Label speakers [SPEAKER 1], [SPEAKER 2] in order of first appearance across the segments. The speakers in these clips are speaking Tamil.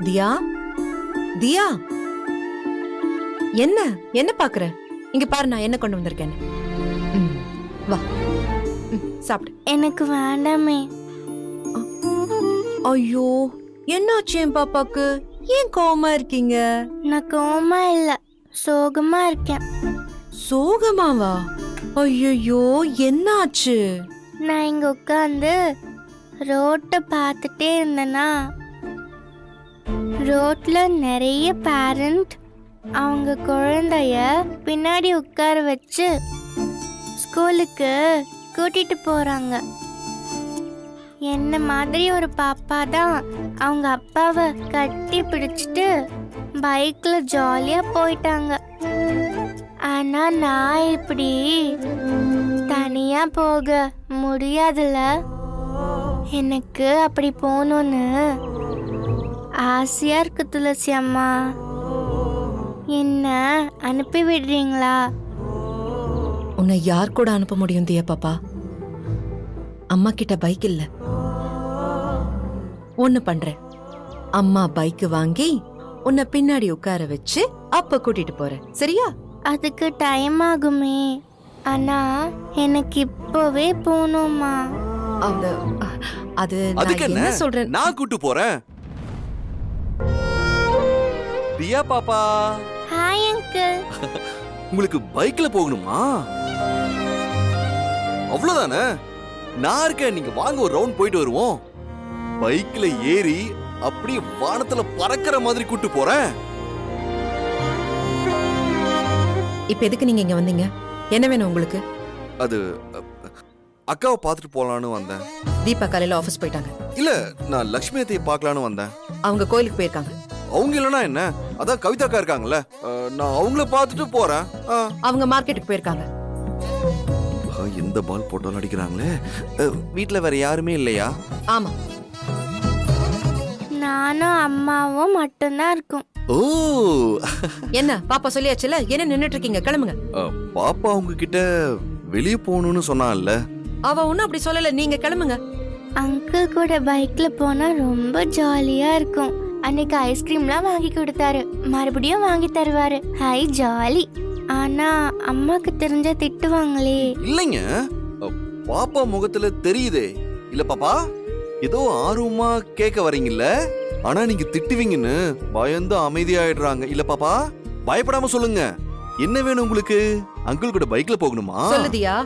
[SPEAKER 1] தியா, தியா, என்ன என்ன பாக்குற? இங்க பாரு, நான் என்ன கொண்டு வந்திருக்கேன். வா, சாப்பிடு.
[SPEAKER 2] எனக்கு வேண்டாமே.
[SPEAKER 1] ஐயோ, என்னாச்சு என் பாப்பாக்கு? ஏன் கோவமா இருக்கீங்க?
[SPEAKER 2] நான் கோவமா இல்ல, சோகமா இருக்கேன்.
[SPEAKER 1] சோகமாவா? ஐயோ, என்னாச்சு?
[SPEAKER 2] நான் இங்க உட்காந்து ரோட்டை பார்த்துட்டே இருந்தேனா, ரோட்ல நிறைய பேரண்ட் அவங்க குழந்தைய பின்னாடி உட்கார வச்சு ஸ்கூலுக்கு கூட்டிட்டு போறாங்க. என்ன மாதிரி ஒரு பாப்பா தான் அவங்க அப்பாவை கட்டி பிடிச்சிட்டு பைக்ல ஜாலியா போயிட்டாங்க. ஆனா நான் இப்படி தனியா போக முடியாதுல்ல. எனக்கு அப்படி போகணும்னு ஆசையா இருக்கு துளசி அம்மா. என்ன அனுப்பி விடுறீங்களா?
[SPEAKER 1] உன்னை யார் கூட அனுப்ப முடியும் தியா பாப்பா? அம்மா கிட்ட பைக் இல்ல. ஒண்ணு பண்றேன், அம்மா பைக் வாங்கி உன்னை பின்னாடி உட்கார வச்சு அப்ப கூட்டிட்டு போறேன், சரியா?
[SPEAKER 2] அதுக்கு டைம் ஆகுமே. ஆனா எனக்கு இப்பவே போகணுமா?
[SPEAKER 1] அது
[SPEAKER 3] அதுக்கு
[SPEAKER 1] நான் என்ன சொல்றேன்?
[SPEAKER 3] நான் கூட்டு போறேன். தியா பாப்பா,
[SPEAKER 2] ஹாய் அங்கிள்.
[SPEAKER 3] உங்களுக்கு பைக்ல போகணுமா? அவ்வளவுதானே, நான் இருக்கேன். நீங்க வாங்க, ஒரு ரவுண்ட் போயிட்டு வருவோம். பைக்ல ஏறி அப்படியே வானத்துல பறக்கிற மாதிரி கூட்டு போறேன்.
[SPEAKER 1] இப்ப எதுக்கு நீங்க இங்க வந்தீங்க? என்ன வேணும் உங்களுக்கு?
[SPEAKER 3] அது அக்காவை பார்த்துட்டு போலான்னு வந்தேன்.
[SPEAKER 1] தீபா காலையில ஆபீஸ் போயிட்டாங்க.
[SPEAKER 3] இல்ல, நான் லட்சுமி அத்தையை பார்க்கலான்னு வந்தேன்.
[SPEAKER 1] அவங்க கோயிலுக்கு போயிருக்காங்க.
[SPEAKER 3] அவங்க இல்லனா என்ன, அதான் கவிதாக்கா இருக்காங்கல்ல, நான் அவங்கள பார்த்துட்டு போறேன்.
[SPEAKER 1] அவங்க மார்க்கெட்டுக்கு போயிருக்காங்க.
[SPEAKER 3] எந்த பால் போட்டாலும் அடிக்கிறாங்களே. வீட்ல வேற யாருமே இல்லையா?
[SPEAKER 1] ஆமா,
[SPEAKER 2] நானும் அம்மாவும் மட்டும்தான் இருக்கும்.
[SPEAKER 3] ஓ,
[SPEAKER 1] என்ன பாப்பா சொல்லியாச்சுல, என்ன நின்னுட்டு இருக்கீங்க? கிளம்புங்க.
[SPEAKER 3] பாப்பா உங்ககிட்ட வெளிய போகணும்னு சொன்னான்ல.
[SPEAKER 1] அவ ஒண்ணும் அப்படி சொல்லல, நீங்க கிளம்புங்க.
[SPEAKER 2] அங்கிள் கூட பைக்ல போனா ரொம்ப ஜாலியா இருக்கும். அன்னைக்கு ஐஸ்கிரீம்லாம் வாங்கி கொடுத்தாரு, மறுபடியும் வாங்கி தருவாரு. Hi jolly. ஆனா அம்மாக்கு தெரிஞ்ச திட்டுவாங்களே.
[SPEAKER 3] இல்லைங்க, பாப்பா முகத்துல தெரியுதே. இல்ல பாப்பா, ஏதோ ஆர்வமா கேட்க வரீங்கல்ல, ஆனா நீங்க திட்டுவீங்கன்னு பயந்து அமைதியாயிடுறாங்க. இல்ல பாப்பா, பயப்படாம சொல்லுங்க, என்ன வேணும் உங்களுக்கு? அங்கிள் கூட பைக்ல போகணுமா?
[SPEAKER 1] சொல்லுதியா,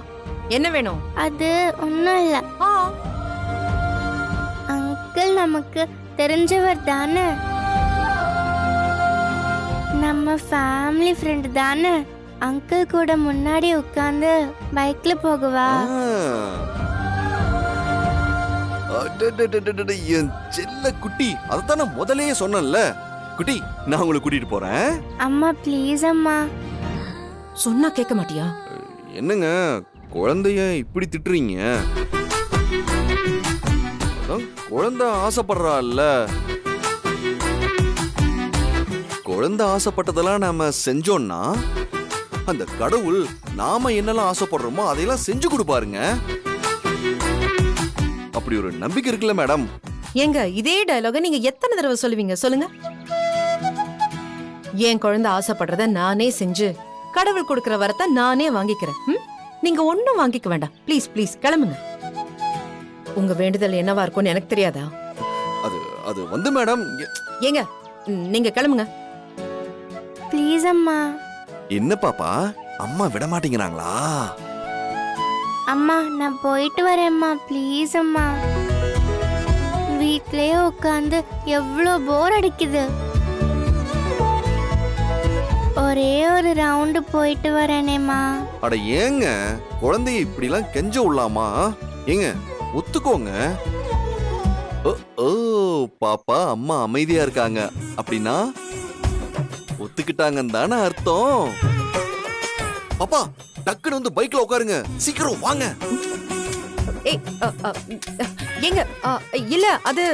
[SPEAKER 1] என்ன வேணும்?
[SPEAKER 2] அது ஒண்ணும் இல்ல. அங்கிள் நமக்கு தெரிஞ்சவர் தானே, நம்ம ஃபேமிலி ஃப்ரெண்ட் தானே. அங்கிள் கூட முன்னாடி உட்கார்ந்து பைக்ல போகவா?
[SPEAKER 3] என் செல்ல குட்டி, அதத்தான் நான் முதல்லயே சொன்னேன்ல. குட்டி, நான் உங்களை கூட்டிட்டு போறேன்.
[SPEAKER 2] அம்மா ப்ளீஸ் அம்மா.
[SPEAKER 1] சொன்னா கேட்க மாட்டியா?
[SPEAKER 3] என்னங்க குழந்தைய இப்படி திட்டுறீங்க? குழந்தை ஆசைப்படுறாள்ல, குழந்தை ஆசைப்பட்டதெல்லாம் நாம செஞ்சோம்னா அந்த கடவுள் நாம என்னெல்லாம் ஆசைப்படுறோமோ அதையெல்லாம் செஞ்சு கொடுப்பாருங்க. அப்படி ஒரு நம்பிக்கை இருக்குல்ல மேடம்.
[SPEAKER 1] ஏங்க, இதே டயலாக நீங்க எத்தனை தடவை சொல்லுவீங்க சொல்லுங்க? என் குழந்தை ஆசைப்படுறத நானே செஞ்சு கடவுள் கொடுக்கிற வரத்தை நானே வாங்கிக்கிறேன். நீங்க ஒண்ணும் வாங்கிக்க வேண்டாம். ப்ளீஸ் ப்ளீஸ் கிளம்புங்க. உங்க வேண்டுதல் என்னவா இருக்கும்னு எனக்கு தெரியாதா?
[SPEAKER 3] அது அது வந்து மேடம்.
[SPEAKER 1] ஏங்க, நீங்க கிளம்புங்க.
[SPEAKER 2] ப்ளீஸ் அம்மா.
[SPEAKER 3] என்ன பாப்பா, அம்மா விட மாட்டேங்கிறாங்களா?
[SPEAKER 2] அம்மா நான் போயிட்டு வரேம்மா, ப்ளீஸ் அம்மா. வீட்லயே உட்காந்து எவ்வளோ போர் அடிக்குது. ஒரே ஒரு ரவுண்டு போயிட்டு வரேனேம்மா.
[SPEAKER 3] அட ஏங்க, குழந்தைய இப்படிலாம் கெஞ்ச விடலாமா? ஏங்க ஒத்துக்கோங்க. ஓ பாப்பா, அம்மா அமைதியா இருக்காங்க அப்படின்னா ஒத்துக்கிட்டாங்கன்னு தானே அர்த்தம். பாப்பா, டக்குன்னு வந்து பைக்ல உட்காருங்க, சீக்கிரம் வாங்க.
[SPEAKER 1] ஏய், ஏங்க, இல்ல அது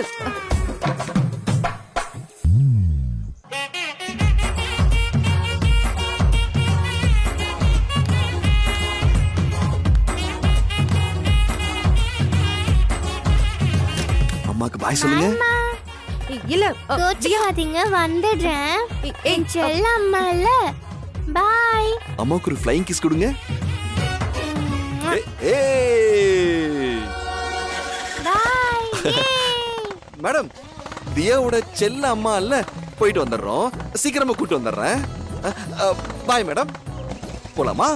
[SPEAKER 3] அம்மாக்கு பாய் சொல்லுங்க.
[SPEAKER 1] இல்ல
[SPEAKER 2] கோச்சிக்காதீங்க, வந்துடுறேன்.
[SPEAKER 1] ஏய்,
[SPEAKER 2] செல்ல அம்மா இல்ல. பாய்.
[SPEAKER 3] அம்மாவுக்கு ஒரு ஃப்ளைங் கிஸ் கொடுங்க. ஏய்
[SPEAKER 2] பாய்.
[SPEAKER 3] மேடம், தியாவோட செல்ல அம்மா இல்ல, போயிட்டு வந்துடுறோம். சீக்கிரமா கூட்டு வந்துடுறேன். பாய் மேடம், போலாமா?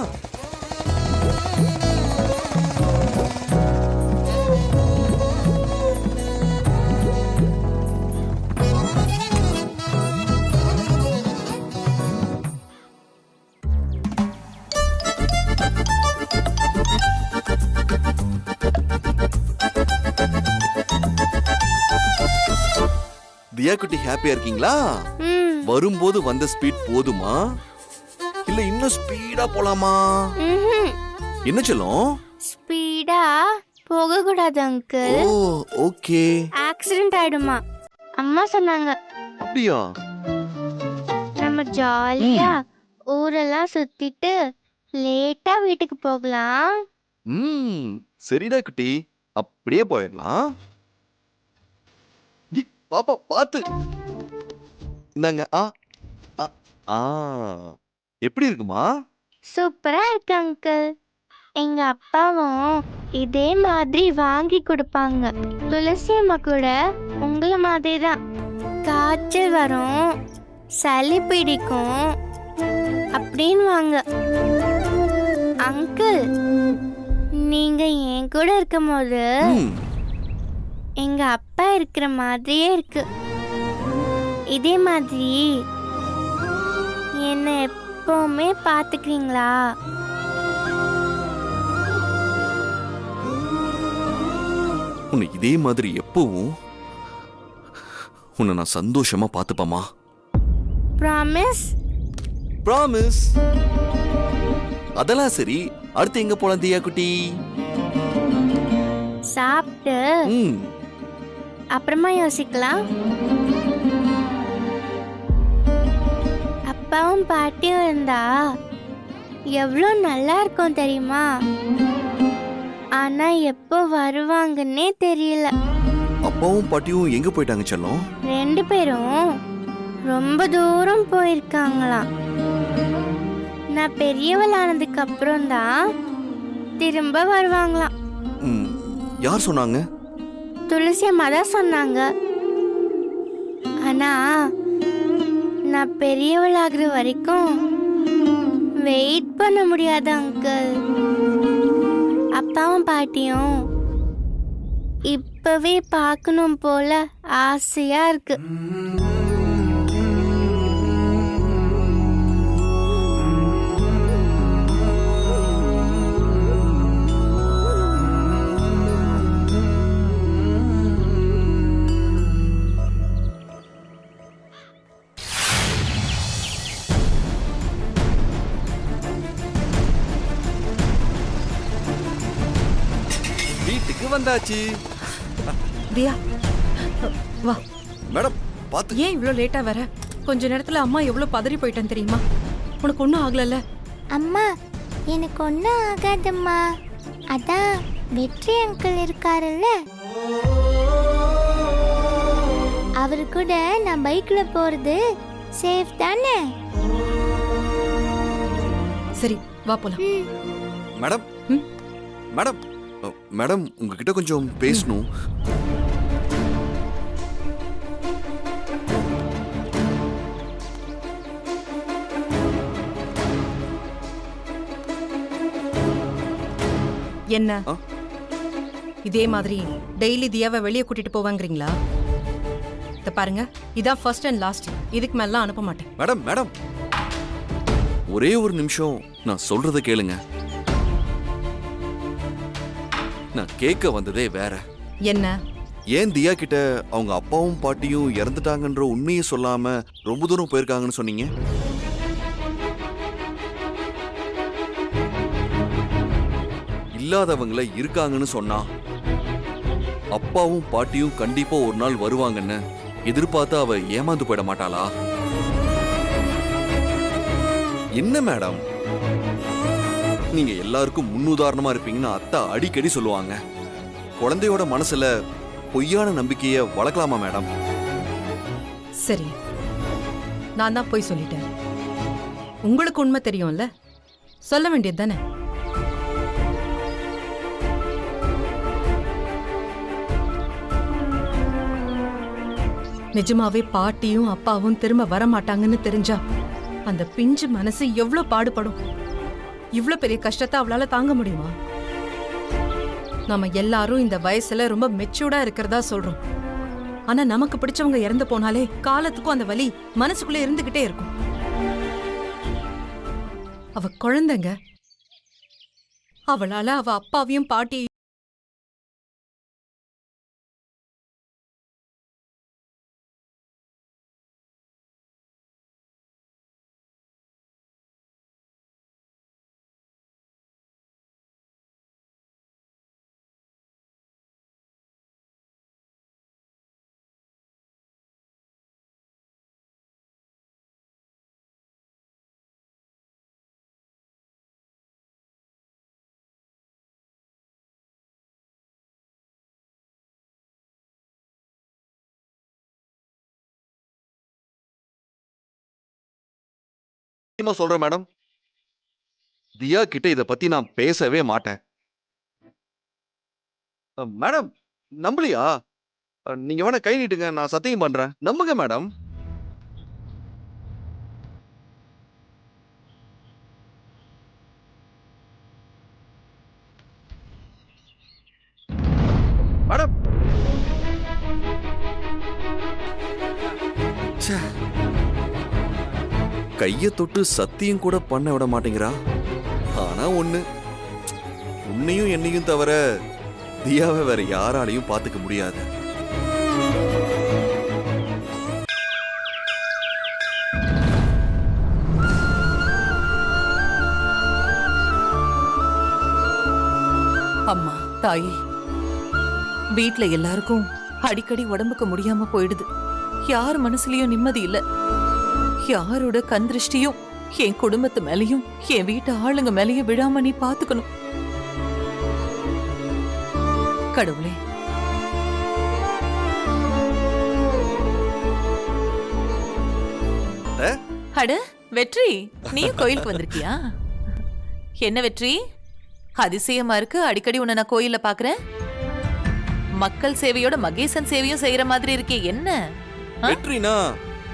[SPEAKER 3] தியா குட்டி ஹாப்பியா இருக்கீங்களா? வரும்போது வந்த ஸ்பீட் போதுமா இல்ல இன்னும் ஸ்பீடா போலாமா? என்ன சொல்லும்?
[SPEAKER 2] ஸ்பீடா போக கூடாது அங்கிள்.
[SPEAKER 3] ஓ ஓகே.
[SPEAKER 2] ஆக்சிடென்ட் ஆயிடுமா அம்மா சொன்னாங்க.
[SPEAKER 3] அப்படியா?
[SPEAKER 2] நம்ம ஜாலியா ஊரெல்லாம் சுத்திட்டு லேட்டா வீட்டுக்கு போகலாம்.
[SPEAKER 3] சரிடா குட்டி, அப்படியே போயிடலாம். பாப்பா பாத்து இந்தாங்க. எப்படி இருக்குமா?
[SPEAKER 2] சூப்பரா இருக்கு அங்கிள். எங்க அப்பாவும் இதே மாதிரி வாங்கி கொடுப்பாங்க. துளசி அம்மா கூட உங்கள மாதிரி தான். காய்ச்சல் வரும், சளி பிடிக்கும் அப்படின்னு வாங்க. அங்கிள், நீங்க என் கூட இருக்கும் போது எங்க அப்பா இருக்கிற மாதிரியே இருக்கு. இதே மாதிரி என்ன எப்பவுமே பாத்துக்கிறீங்களா?
[SPEAKER 3] உன்னை இதே மாதிரி எப்பவும் உன்னை நான் சந்தோஷமா பாத்துப்பமா.
[SPEAKER 2] ப்ராமிஸ்?
[SPEAKER 3] ப்ராமிஸ். அதெல்லாம் சரி, அடுத்து எங்க போலாம் தியா குட்டி?
[SPEAKER 2] சாப்பிட்டு அப்புறமா யோசிக்கலாம். அப்பாவும் பாட்டியும் இருந்தா எவ்வளோ நல்லா இருக்கும் தெரியுமா? ஆனா எப்போ வருவாங்கன்னே தெரியல.
[SPEAKER 3] அப்பாவும் பாட்டியும் எங்க போயிட்டாங்க செல்லம்?
[SPEAKER 2] 2 பேரும் ரொம்ப தூரம் போயிருக்காங்களாம். நான் பெரியவள் ஆனதுக்கு அப்புறம் தான் திரும்ப வருவாங்களாம்.
[SPEAKER 3] யார் சொன்னாங்க?
[SPEAKER 2] துளசி அம்மா தான் சொன்னாங்க. ஆனா நான் பெரியவளாகிற வரைக்கும் வெயிட் பண்ண முடியாது அங்கிள். அப்பாவும் பாட்டியும் இப்பவே பார்க்கணும் போல ஆசையா இருக்கு.
[SPEAKER 3] வீட்டுக்கு வந்தாச்சு.
[SPEAKER 1] தியா வா.
[SPEAKER 3] மேடம் பாத்து.
[SPEAKER 1] ஏன் இவ்ளோ லேட்டா வர? கொஞ்ச நேரத்துல அம்மா எவ்வளவு பதறி போயிட்டேன் தெரியுமா? உனக்கு ஒண்ணும் ஆகலல்ல?
[SPEAKER 2] அம்மா, எனக்கு ஒன்றும் ஆகாதம்மா. அதான் வெற்றி அங்கிள் இருக்காருல்ல, அவரு கூட நான் பைக்ல போறது சேஃப் தானே?
[SPEAKER 1] சரி வா போலாம்.
[SPEAKER 3] மேடம் மேடம் மேடம் உங்ககிட்ட கொஞ்சம் பேசணும்.
[SPEAKER 1] என்ன இதே மாதிரி டெய்லி தியாவை வெளியே கூட்டிட்டு போவாங்கறீங்களா? இத பாருங்க, இதான் ஃபர்ஸ்ட் அண்ட் லாஸ்ட். இதுக்கு மேல அனுப்ப மாட்டேன்.
[SPEAKER 3] மேடம் மேடம் ஒரே ஒரு நிமிஷம் நான் சொல்றத கேளுங்க. நான் கேட்க வந்ததே வேற.
[SPEAKER 1] என்ன?
[SPEAKER 3] ஏன் தியா கிட்ட அவங்க அப்பாவும் பாட்டியும் இறந்துட்டாங்கன்ற உண்மையை சொல்லாம ரொம்ப தூரம் போயிருக்காங்கன்னு சொன்னீங்க? இல்லாதவங்கள இருக்காங்கன்னு சொன்னா அப்பாவும் பாட்டியும் கண்டிப்பா ஒரு நாள் வருவாங்கன்னு எதிர்பார்த்து அவ ஏமாந்து போயிட மாட்டாளா? என்ன மேடம், நீங்க எல்லாருக்கும் முன்னுதாரணமா இருப்பீங்கன்னு அத்தா அடிக்கடி சொல்லுவாங்க. குழந்தையோட மனசுல பொய்யான நம்பிக்கைய வளர்க்கலாமா மேடம்?
[SPEAKER 1] சரி, நான் தான் போய் சொல்லிட்டேன். உங்களுக்கு உண்மை தெரியும்ல, சொல்ல வேண்டியது தானே? நிஜமாவே பாட்டியும் அப்பாவும் திரும்ப வர மாட்டாங்கன்னு தெரிஞ்சா அந்த பிஞ்சு மனசு எவ்வளவு பாடுபடும். இவ்ளோ பெரிய கஷ்டத்தை அவளால தாங்க முடியுமா? நாம எல்லாரும் இந்த வயசுல ரொம்ப மெச்சூர்டா இருக்கிறதா சொல்றோம். ஆனா நமக்கு பிடிச்சவங்க இறந்து போனாலே காலத்துக்கும் அந்த வலி மனசுக்குள்ள இருந்துகிட்டே இருக்கும். அவ குழந்தைங்க. அவளால அவ அப்பாவையும் பாட்டியையும்
[SPEAKER 3] சத்தியமா சொல்றேன் மேடம், தியா கிட்ட இத பத்தி நான் பேசவே மாட்டேன். மேடம், நம்பலையா? நீங்க வேணா கை நீட்டுங்க, நான் சத்தியம் பண்றேன். நம்புங்க மேடம். மேடம், ச்சே. கைய தொட்டு சத்தியம் கூட பண்ண விட மாட்டேங்கிறா. ஆனா ஒண்ணு, உன்னையும் என்னையும் தவிர தியாவை வேற யாராலையும் பாத்துக்க முடியாது.
[SPEAKER 4] அம்மா, தாயே, வீட்ல எல்லாருக்கும் அடிக்கடி உடம்புக்கு முடியாம போயிடுது. யார் மனசுலயும் நிம்மதி இல்ல. யாரோட கண் திருஷ்டியும் என் குடும்பத்து மேலயும் என் வீட்டு ஆளுங்க மேலயும் விழாம நீ பாத்துக்கணும். கடவுளே, அட வெற்றி, நீயும் கோயிலுக்கு வந்திருக்கியா? என்ன வெற்றி, அதிசயமா இருக்கு. அடிக்கடி உன்னை நான் கோயில்ல பாக்குறேன். மக்கள் சேவையோட மகேசன் சேவையும் செய்யற மாதிரி இருக்கே, என்ன?
[SPEAKER 3] வெற்றினா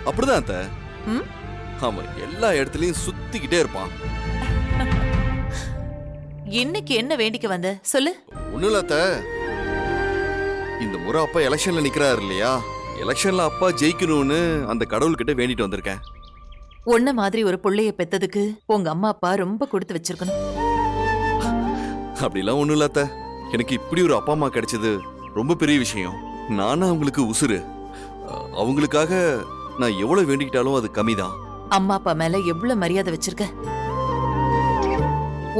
[SPEAKER 3] அப்படிதான் அத்தை. அவன் எல்லா இடத்துலயும் சுத்திக்கிட்டே இருப்பான்.
[SPEAKER 4] இன்னைக்கு என்ன வேண்டிக்க வந்த சொல்லு.
[SPEAKER 3] ஒண்ணும் இல்ல அத்தை, இந்த முறை அப்பா எலெக்ஷன்ல நிக்கிறாரு இல்லையா, எலெக்ஷன்ல அப்பா ஜெயிக்கணும்னு அந்த கடவுள்கிட்ட வேண்டிட்டு வந்திருக்கேன்.
[SPEAKER 4] உன்ன மாதிரி ஒரு புள்ளைய பெத்ததுக்கு உங்க அம்மா அப்பா ரொம்ப கொடுத்து வச்சிருக்கணும்.
[SPEAKER 3] அப்படிலாம் ஒண்ணும் இல்ல அத்தை, எனக்கு இப்படி ஒரு அப்பா அம்மா கிடைச்சது ரொம்ப பெரிய விஷயம். நானும் அவங்களுக்கு உசுரு. அவங்களுக்காக நான் எவ்வளவு வேண்டிக்கிட்டாலும் அது கம்மிதான்.
[SPEAKER 4] அம்மா அப்பா மேல எவ்வளவு மரியாதை வச்சிருக்க.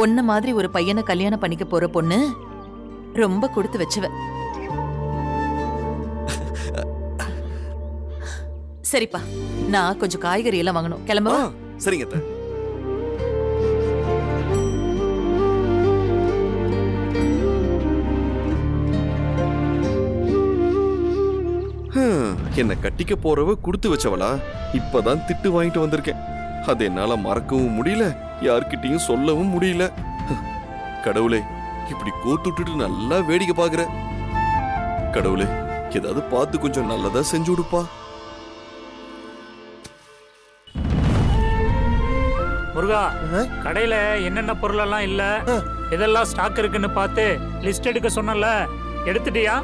[SPEAKER 4] உன்ன மாதிரி ஒரு பையனை கல்யாணம் பண்ணிக்க போற பொண்ணு ரொம்ப கொடுத்து வச்சுவ. சரிப்பா, நான் கொஞ்சம் காய்கறி எல்லாம் வாங்கணும். கிளம்பவா?
[SPEAKER 3] சரிங்க அத்தை. என்ன கட்டிக்க போறவ குடுத்து வச்சவளா? இப்பதான் திட்டு வாங்கிட்டு வந்திருக்கேன். அது என்னால மறக்கவும் முடியல, யார்கிட்டயும் சொல்லவும் முடியல. கடவுளே, இப்படி கோத்துட்டு நல்லா வேடிக்கை பாக்குற. கடவுளே, ஏதாவது பார்த்து கொஞ்சம் நல்லதா செஞ்சு கொடுப்பா.
[SPEAKER 5] முருகா, கடையில என்னென்ன பொருளெல்லாம் இல்ல, எதெல்லாம் ஸ்டாக் இருக்குன்னு பார்த்து லிஸ்ட் எடுக்க சொன்னல, எடுத்துட்டியா?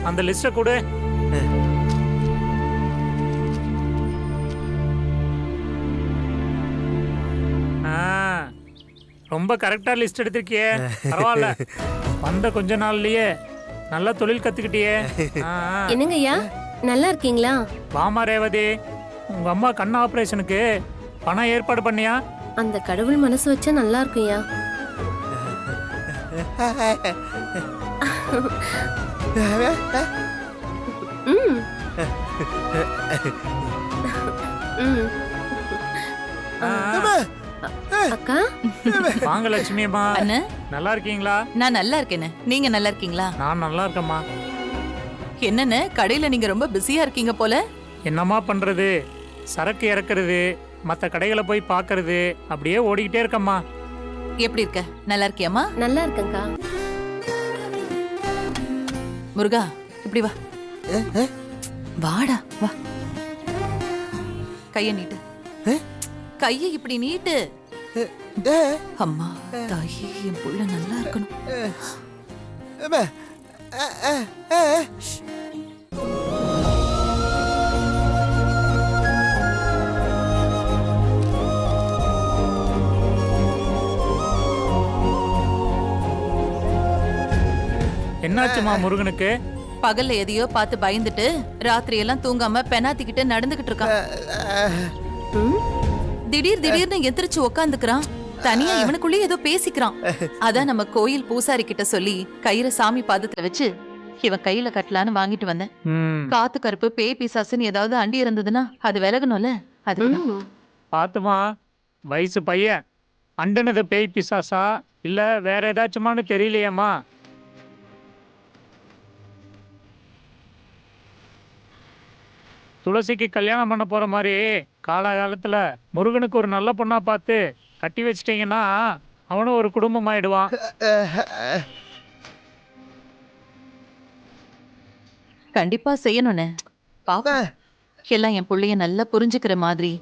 [SPEAKER 5] அந்த லிஸ்ட கொடு. ரொம்ப கரெக்டா லிஸ்ட் எடுத்திருக்கியே, பரவாயில்ல. வந்த கொஞ்ச நாள்லயே நல்லா தொழில் கத்துக்கிட்டியே.
[SPEAKER 2] என்னங்க ஐயா, நல்லா இருக்கீங்களா?
[SPEAKER 5] வாமா ரேவதி, உங்க அம்மா கண் ஆபரேஷனுக்கு பணம் ஏற்பாடு பண்ணியா?
[SPEAKER 2] அந்த கடவுள் மனசு வச்சா நல்லா இருக்கும்யா. அக்கா,
[SPEAKER 5] வாங்க லட்சுமி அம்மா.
[SPEAKER 4] அண்ணே,
[SPEAKER 5] நல்லா இருக்கீங்களா?
[SPEAKER 4] நான் நல்லா இருக்கேனே, நீங்க நல்லா இருக்கீங்களா?
[SPEAKER 5] நான் நல்லா இருக்கேம்மா.
[SPEAKER 4] என்னன்னு கடையில நீங்க ரொம்ப பிஸியா இருக்கீங்க போல.
[SPEAKER 5] என்னம்மா பண்றது, சரக்கு இறக்குறது, மற்ற கடைகளை போய் பார்க்கறது, அப்படியே ஓடிக்கிட்டே இருக்கம்மா.
[SPEAKER 4] எப்படி இருக்க? நல்லா இருக்கியாமா?
[SPEAKER 6] நல்லா இருக்கேன்க்கா.
[SPEAKER 4] முருகா இப்படி வா. வாடா வா. கைய நீட்டு. கைய இப்படி நீட்டு. அம்மா தாயே, என் புள்ள நல்லா இருக்கணும்.
[SPEAKER 5] என்னாச்சுமா முருகனுக்கு?
[SPEAKER 4] பகல்ல எதையோ பார்த்து பயந்துட்டு ராத்திரி எல்லாம் தூங்காம பெனாத்திக்கிட்டு நடந்துகிட்டு இருக்கான். திடீர்னு எந்திரிச்சு உக்காந்துக்கிறான். தனியா இவனுக்குள்ளே ஏதோ பேசிக்கிறான். அதான் நம்ம கோயில் பூசாரி கிட்ட சொல்லி கயிறை சாமி பாதத்துல வச்சு இவன் கையில கட்டலான்னு வாங்கிட்டு வந்தேன். காத்து கருப்பு பேய் பிசாசுன்னு ஏதாவது அண்டி இருந்ததுன்னா அது விலகணும்ல. அது
[SPEAKER 5] பாத்துமா, வயசு பையன் அண்டனது பேய் பிசாசா இல்ல வேற ஏதாச்சுமான்னு தெரியலையேம்மா. துளசிக்கு கல்யாணம் பண்ண போற மாதிரி காலகாலத்துல முருகனுக்கு ஒரு நல்ல பொண்ணா பார்த்து கட்டி வச்சிட்டீங்கன்னா அவனும் ஒரு குடும்பம் ஆயிடுவான்.
[SPEAKER 4] கண்டிப்பா செய்யணும்னு பாப்போம். எல்லாம் என் புள்ளைய நல்லா புரிஞ்சுக்கிற மாதிரி.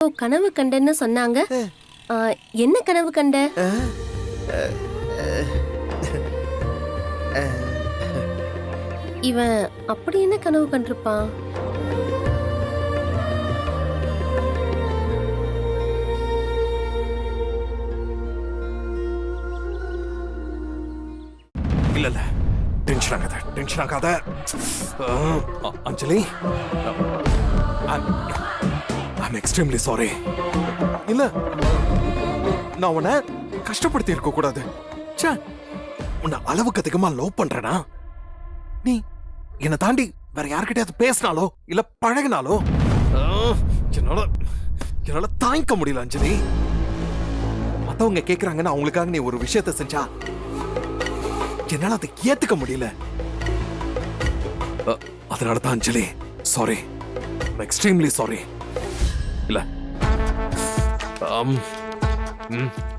[SPEAKER 6] ஓ, கனவு கண்டேன்னு சொன்னாங்க. என்ன கனவு கண்ட? இவன் அப்படி என்ன கனவு கண்டிருப்பான்?
[SPEAKER 7] இல்ல டென்ஷன் ஆகாத அஞ்சலி. I'm extremely sorry. இல்ல, நான் உன்னை கஷ்டப்படுத்தி இருக்க கூடாது. உன்னை அளவுக்கு அதிகமா லவ் பண்றேனா? நீ என்னை தாண்டி வேற யார்கிட்டயாவது பேசினாலோ இல்ல பழகினாலோ என்னால தாங்கிக்க முடியல அஞ்சலி. மத்தவங்க கேக்குறாங்கன்னு அவங்களுக்காக நீ ஒரு விஷயத்த செஞ்சா என்னால அதை ஏத்துக்க முடியல. அதனாலதான் அஞ்சலி, சாரி, எக்ஸ்ட்ரீம்லி சாரி. இல்ல,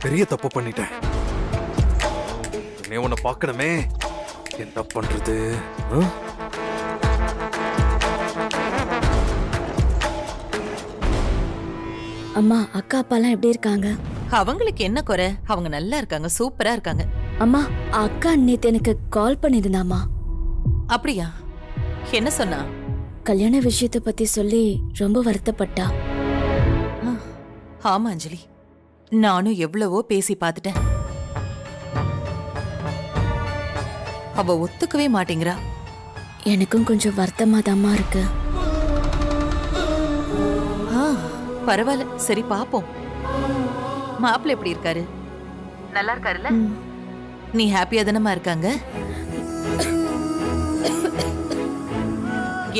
[SPEAKER 7] பெரிய தப்பு பண்ணிட்டேன். உன்னை பார்க்கணுமே, என்ன பண்றது?
[SPEAKER 8] அம்மா, அக்கா அப்பாலாம் எப்படி இருக்காங்க?
[SPEAKER 4] அவங்களுக்கு என்ன குறை? அவங்க நல்லா இருக்காங்க, சூப்பரா இருக்காங்க.
[SPEAKER 8] அம்மா, அக்கா நேத்து எனக்கு கால் பண்ணிருந்தாமா.
[SPEAKER 4] அப்படியா? என்ன சொன்னா?
[SPEAKER 8] கல்யாண விஷயத்தை பத்தி சொல்லி ரொம்ப வருத்தப்பட்டா.
[SPEAKER 4] ஆமா அஞ்சலி, நானும் எவ்வளவோ பேசி பார்த்துட்டேன். அவ ஒத்துக்கவே மாட்டேங்கிறா.
[SPEAKER 8] எனக்கும் கொஞ்சம் வருத்தமாதாம்மா இருக்கு.
[SPEAKER 4] பரவாயில்ல, சரி பாப்போம். மாப்பிள்ளை எப்படி இருக்காரு? நல்லா இருக்காருல்ல? நீ ஹாப்பியா தானமா இருக்காங்க?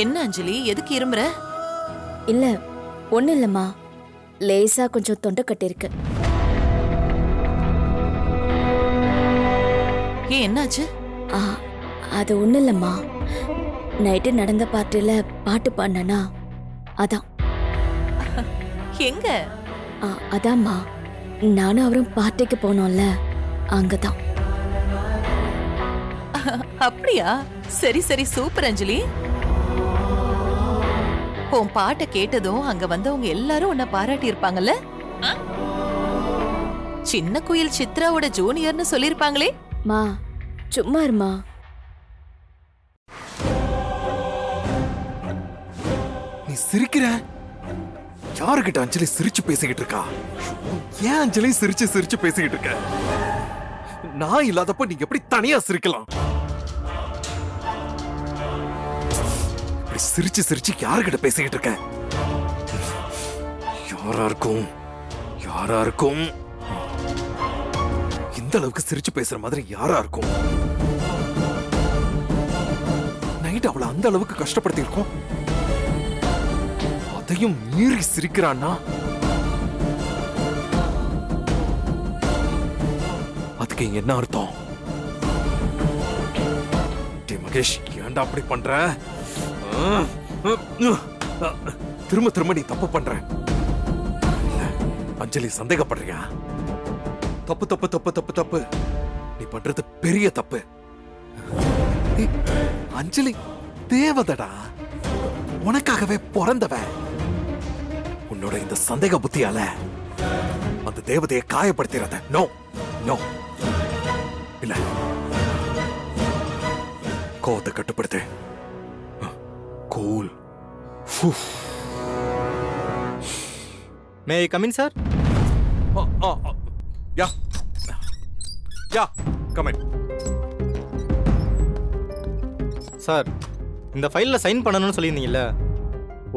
[SPEAKER 4] என்ன அஞ்சலி, எதுக்கு இருமுற?
[SPEAKER 8] இல்ல, ஒண்ணு இல்லம்மா, லேசா கொஞ்சம் தொண்டை கட்டிருக்கு.
[SPEAKER 4] ஏன், என்னாச்சு?
[SPEAKER 8] அது ஒண்ணு இல்லம்மா, நைட்டு நடந்த பார்ட்டில பாட்டு பாடினா அதான்.
[SPEAKER 4] எங்க?
[SPEAKER 8] அதாம்மா, நானும் அவரும் பார்ட்டிக்கு போனோம்ல, அங்கதான்.
[SPEAKER 4] அப்படியா? சரி சரி, சூப்பர் அஞ்சலி. உன் பாட்டை கேட்டதும் அங்க வந்தவங்க எல்லாரும் உன்னை பாராட்டி இருப்பாங்கல்ல? சின்ன குயில் சித்ராவோட ஜூனியர்னு சொல்லிருப்பாங்களே.
[SPEAKER 8] மா, சும்மா இருமா.
[SPEAKER 7] நீ சிரிக்கிற? யாருகிட்ட அஞ்சலி சிரிச்சு பேசிக்கிட்டு இருக்கா? ஏன் அஞ்சலி சிரிச்சு சிரிச்சு பேசிக்கிட்டு இருக்க? நான் இல்லாதப்ப நீங்க எப்படி தனியா சிரிக்கலாம்? இப்படி சிரிச்சு சிரிச்சு யாருகிட்ட பேசிக்கிட்டு இருக்க? யாரா இருக்கும்? யாரா இருக்கும்? இந்த அளவுக்கு சிரிச்சு பேசுற மாதிரி யாரா இருக்கும்? நைட் அவளை அந்த அளவுக்கு கஷ்டப்படுத்தி இருக்கோம், அதையும் மீறி சிரிக்கிறான்னா அதுக்கு என்ன அர்த்தம்? டேய் மகேஷ், ஏன்டா அப்படி பண்ற? திரும்ப திரும்ப நீ தப்பு பண்ற. அஞ்சலி சந்தேகப்படுறியா? தப்பு தப்பு தப்பு தப்பு தப்பு. நீ பண்றது பெரிய தப்பு. ஏய், அஞ்சலி தேவதடா, உனக்காகவே பிறந்தவ. உன்னோட இந்த சந்தேக புத்தியால அந்த தேவதையை காயப்படுத்திடாத. நோ நோ, இல்ல. கோவத்தை கட்டுப்படுத்து. Cool.
[SPEAKER 9] May I come in sir?
[SPEAKER 7] Yeah yeah, come in.
[SPEAKER 9] Sir, இந்த ஃபைலில் சைன் பண்ணணும்னு சொல்லியிருந்தீங்கல்ல,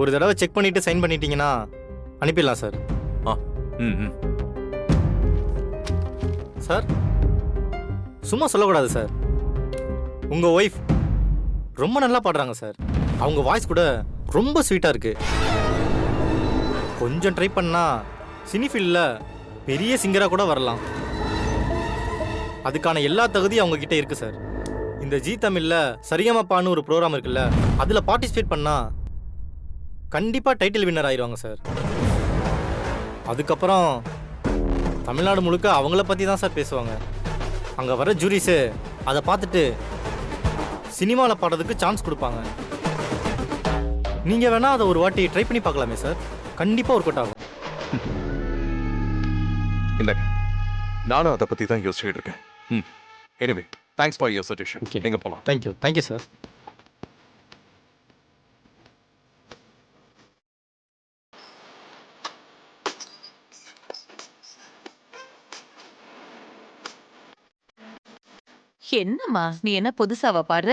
[SPEAKER 9] ஒரு தடவை செக் பண்ணிட்டு சைன் பண்ணிட்டீங்கன்னா அனுப்பிடலாம் சார். சார், சும்மா சொல்லக்கூடாது சார். உங்கள் ஒய்ஃப் ரொம்ப நல்லா பாடுறாங்க சார். அவங்க வாய்ஸ் கூட ரொம்ப ஸ்வீட்டாக இருக்கு. கொஞ்சம் ட்ரை பண்ணா சினி ஃபீல்டில் பெரிய சிங்கராக கூட வரலாம். அதுக்கான எல்லா தகுதியும் அவங்க கிட்ட இருக்கு சார். இந்த ஜி தமிழ்ல சரிகமபான்னு ஒரு ப்ரோக்ராம் இருக்குல்ல, அதுல பார்ட்டிசிபேட் பண்ணா கண்டிப்பா டைட்டில் வின்னர் ஆயிடுவாங்க சார். அதுக்கப்புறம் தமிழ்நாடு முழுக்க அவங்கள பத்தி தான் சார் பேசுவாங்க. அங்க வர ஜூரிஸு அதை பார்த்துட்டு சினிமாவில் பாடுறதுக்கு சான்ஸ் கொடுப்பாங்க. நீங்க வேணா அதை ஒரு வாட்டி ட்ரை பண்ணி பார்க்கலாமே சார், கண்டிப்பா ஒர்க் அவுட் ஆகும்.
[SPEAKER 7] இல்ல, நானும் அதை பத்தி தான் யோசிச்சுட்டு இருக்கேன். Anyway, thanks for your suggestion. எங்க போலாம்?
[SPEAKER 9] Thank you sir.
[SPEAKER 4] என்னம்மா நீ என்ன புதுசாவா பாடுற?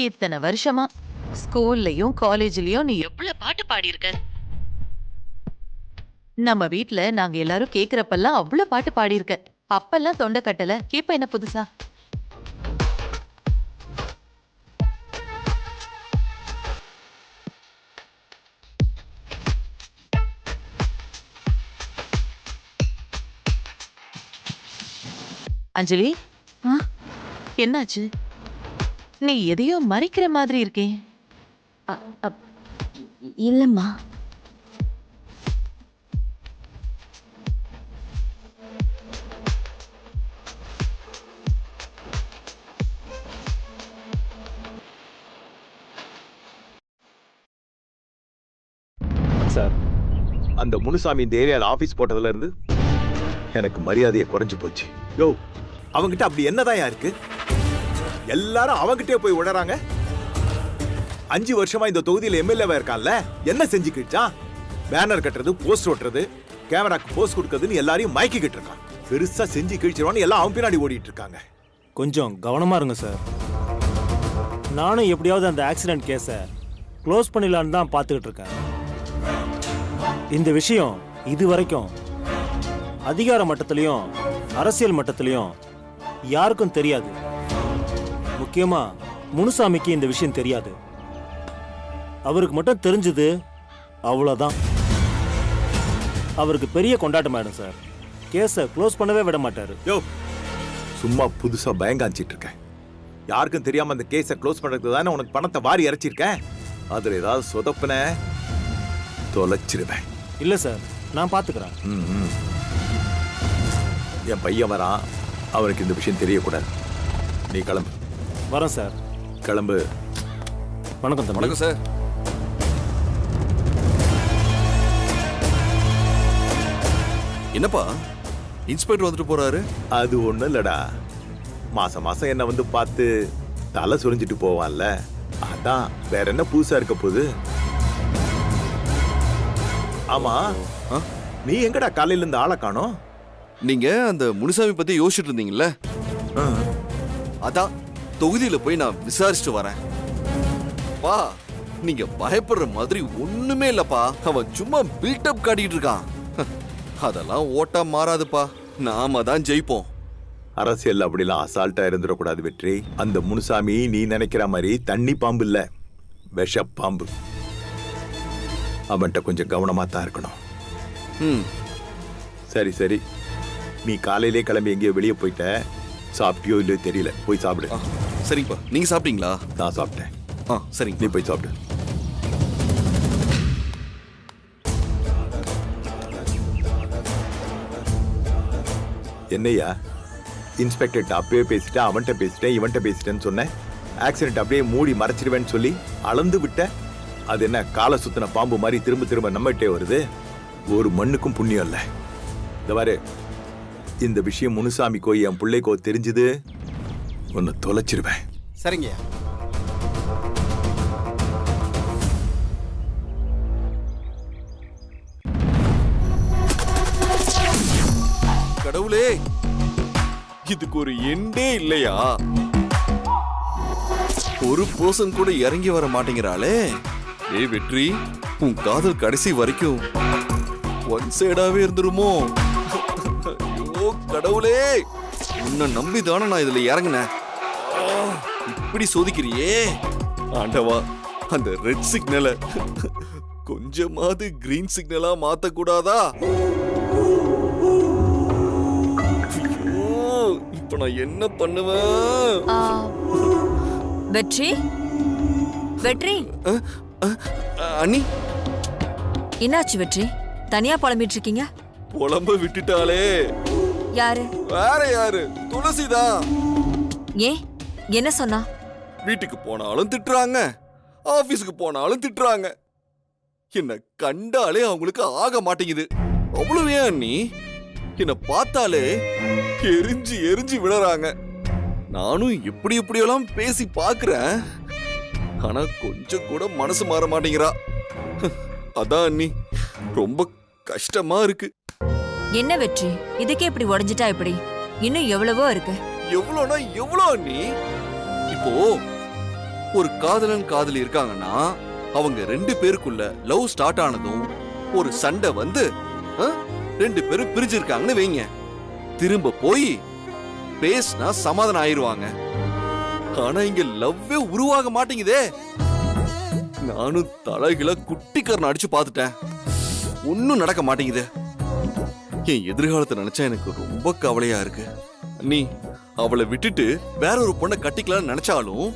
[SPEAKER 4] இத்தனை வருஷமா ஸ்கூல்லயும் காலேஜ்லயும் நீ எவ்வளவு பாட்டு பாடியிருக்க. நம்ம வீட்ல நாங்க எல்லாரும் கேக்குறப்பெல்லாம் அவ்வளவு பாட்டு பாடியிருக்க. அப்பெல்லாம் தொண்டை கட்டல, இப்ப என்ன புதுசா? அஞ்சலி, என்னாச்சு? நீ எதையோ மறைக்கிற மாதிரி இருக்கே.
[SPEAKER 8] இல்லம்மா.
[SPEAKER 10] சார், அந்த முனுசாமி இந்த ஏரியால ஆபீஸ் போட்டதுல இருந்து எனக்கு மரியாதையை குறைஞ்சு போச்சு. யோ, அவங்கிட்ட அப்படி என்னதான் இருக்கு? எல்லாரும் அவங்கிட்டே போய் விடுறாங்க. 5 வருஷமா இந்த தொகுதியில எம்எல்ஏவா இருக்கான்ல, என்ன செஞ்சுக்கிட்டான்? பேனர் கட்டுறது, போஸ்ட் ஓட்டுறது, கேமராக்கு போஸ்ட் கொடுக்கறதுன்னு எல்லாரையும் மயக்கிக்கிட்டு இருக்கான். பெருசா செஞ்சு கிழிச்சிருவான்னு எல்லாம் அவன் பின்னாடி ஓடிட்டு இருக்காங்க.
[SPEAKER 9] கொஞ்சம் கவனமா இருங்க சார். நானும் எப்படியாவது அந்த ஆக்சிடென்ட் கேஸை க்ளோஸ் பண்ணிடலான்னு தான் பார்த்துக்கிட்டு இருக்கேன். இந்த விஷயம் இது வரைக்கும் அதிகார மட்டத்திலையும் அரசியல் மட்டத்திலையும் யாருக்கும் தெரியாது. முக்கியமா முனுசாமிக்கு இந்த விஷயம் தெரியாது. அவருக்கு மட்டும் தெரிஞ்சது அவ்வளோதான். அவருக்கு பெரிய கொண்டாட்டம் ஆயிடும் சார். கேஸை க்ளோஸ் பண்ணவே விட மாட்டாரு.
[SPEAKER 10] யோ, சும்மா புதுசா பயங்காஞ்சிட்டு இருக்கேன். யாருக்கும் தெரியாம அந்த கேஸை க்ளோஸ் பண்றதுக்கு தானே உனக்கு பணத்தை வாரி இறைச்சிருக்கேன். அதுல ஏதாவது சொதப்பின தொலைச்சிருவேன்.
[SPEAKER 9] இல்லை சார், நான் பார்த்துக்கிறேன்.
[SPEAKER 10] என் பையன் வரான், அவனுக்கு இந்த விஷயம் தெரியக்கூடாது. நீ கிளம்பு.
[SPEAKER 9] வரேன் சார்.
[SPEAKER 10] கிளம்பு.
[SPEAKER 9] வணக்கம் தம்பி.
[SPEAKER 3] வணக்கம் சார். என்னப்பா இன்ஸ்பெக்டர் வந்துட்டு போறாரு?
[SPEAKER 10] அது ஒண்ணு இல்லடா, மாசம் மாசம் என்ன வந்து பார்த்து தலை சுரிஞ்சிட்டு போவான்ல, அதான் வேற என்ன புதுசா இருக்க போகுது. ஆமா, நீ எங்கடா காலையில இருந்து ஆளை காணோம்?
[SPEAKER 3] நீங்க அந்த முனுசாமி பத்தி யோசிச்சுட்டு இருந்தீங்கல்ல, அதான் தொகுதியில போய் நான் விசாரிச்சுட்டு வரேன். பா, நீங்க பயப்படுற மாதிரி ஒண்ணுமே இல்லப்பா. அவன் சும்மா பில்டப் காட்டிட்டு இருக்கான். அதெல்லாம் ஓட்டா மாறாதுப்பா. நாம தான் ஜெயிப்போம்.
[SPEAKER 10] அரசியல் அப்படிலாம் அசால்ட்டா இருந்துடக்கூடாது வெற்றி. அந்த முனுசாமி நீ நினைக்கிற மாதிரி தண்ணி பாம்பு இல்ல, விஷ பாம்பு. அவன்கிட்ட கொஞ்சம் கவனமா தான் இருக்கணும். சரி சரி, நீ காலையிலே கிளம்பி எங்கேயோ வெளியே போயிட்ட. சாப்பிட்டியோ இல்லையோ தெரியல, போய் சாப்பிடு.
[SPEAKER 3] சரிங்கப்பா. நீங்க சாப்பிட்டீங்களா?
[SPEAKER 10] நான் சாப்பிட்டேன்.
[SPEAKER 3] சரிங்க,
[SPEAKER 10] நீ போய் சாப்பிடு. என்னையா இன்ஸ்பெக்டர்கிட்ட அப்பயே பேசிட்டேன், அவன்கிட்ட பேசிட்டேன், இவன்கிட்ட பேசிட்டேன்னு சொன்னேன். ஆக்சிடென்ட் அப்படியே மூடி மறைச்சிடுவேன்னு சொல்லி அளந்து விட்ட. அது என்ன காலை சுத்தின பாம்பு மாதிரி திரும்ப திரும்ப நம்மகிட்டே வருது? ஒரு மண்ணுக்கும் புண்ணியம் இல்லை. இந்த மாதிரி இந்த விஷயம் முனுசாமிக்கோ என் பிள்ளைக்கோ தெரிஞ்சது, ஒன்னு தொலைச்சிருவேன்.
[SPEAKER 11] சரிங்க.
[SPEAKER 3] கடவுளே, இதுக்கு ஒரு எண்டே இல்லையா? ஒரு பர்சன் கூட இறங்கி வர மாட்டேங்கிறாளே. ஏ வெற்றி, உன் காதல் கடைசி வரைக்கும் ஒன் சைடாவே இருந்துருமோ? ஐயோ கடவுளே, உன்னை நம்பிதானே நான் இதுல இறங்கினேன். இப்படி சோதிக்கிறியே ஆண்டவா. அந்த ரெட் சிக்னலை கொஞ்சமாவது கிரீன் சிக்னலா மாத்த கூடாதா? இப்ப நான் என்ன பண்ணுவேன்?
[SPEAKER 8] வெற்றி, வெற்றி,
[SPEAKER 3] அண்ணி,
[SPEAKER 8] என்னாச்சு வெற்றி? தனியா புலம்பிட்டு இருக்கீங்க?
[SPEAKER 3] புலம்ப விட்டுட்டாளே.
[SPEAKER 8] யாரு?
[SPEAKER 3] வேற யாரு? துளசிதான்.
[SPEAKER 8] ஏன், என்ன சொன்னா?
[SPEAKER 3] வீட்டுக்கு போனாலும் திட்டுறாங்க, ஆபீஸ்க்கு போனாலும் திட்டுறாங்க. என்ன கண்டாலே அவங்களுக்கு ஆக மாட்டேங்குது. அவ்வளவு ஏன் அண்ணி? என்ன பார்த்தாலே எரிஞ்சு எரிஞ்சு விழறாங்க. நானும் எப்படி எப்படியெல்லாம் பேசி பாக்குறேன், ஆனா கொஞ்சம் கூட மனசு மாற மாட்டேங்கிறா. அதான் அண்ணி, ரொம்ப கஷ்டமா இருக்கு.
[SPEAKER 8] என்ன வெற்றி, இதுக்கே இப்படி உடைஞ்சிட்டா இப்படி? இன்னும் எவ்வளவோ இருக்கு.
[SPEAKER 3] எவ்வளோனா எவ்வளோ அண்ணி? இப்போ ஒரு காதலன் காதலி இருக்காங்கன்னா, அவங்க ரெண்டு பேருக்குள்ள லவ் ஸ்டார்ட் ஆனதும் ஒரு சண்டை வந்து ரெண்டு பேரும் பிரிஞ்சிருக்காங்கன்னு வைங்க. திரும்ப போய் பேசினா சமாதானம் ஆயிருவாங்க. ஆனா இங்க லவ்வே உருவாக மாட்டேங்குதே. நானும் தலைகளை குட்டிக்காரன் அடிச்சு பார்த்துட்டேன், ஒன்னும் நடக்க மாட்டேங்குது. என் எதிர்காலத்தை நினைச்சா எனக்கு ரொம்ப கவலையா இருக்கு. நீ அவளை விட்டுட்டு வேற ஒரு பொண்ணை கட்டிக்கலாம்னு நினைச்சாலும்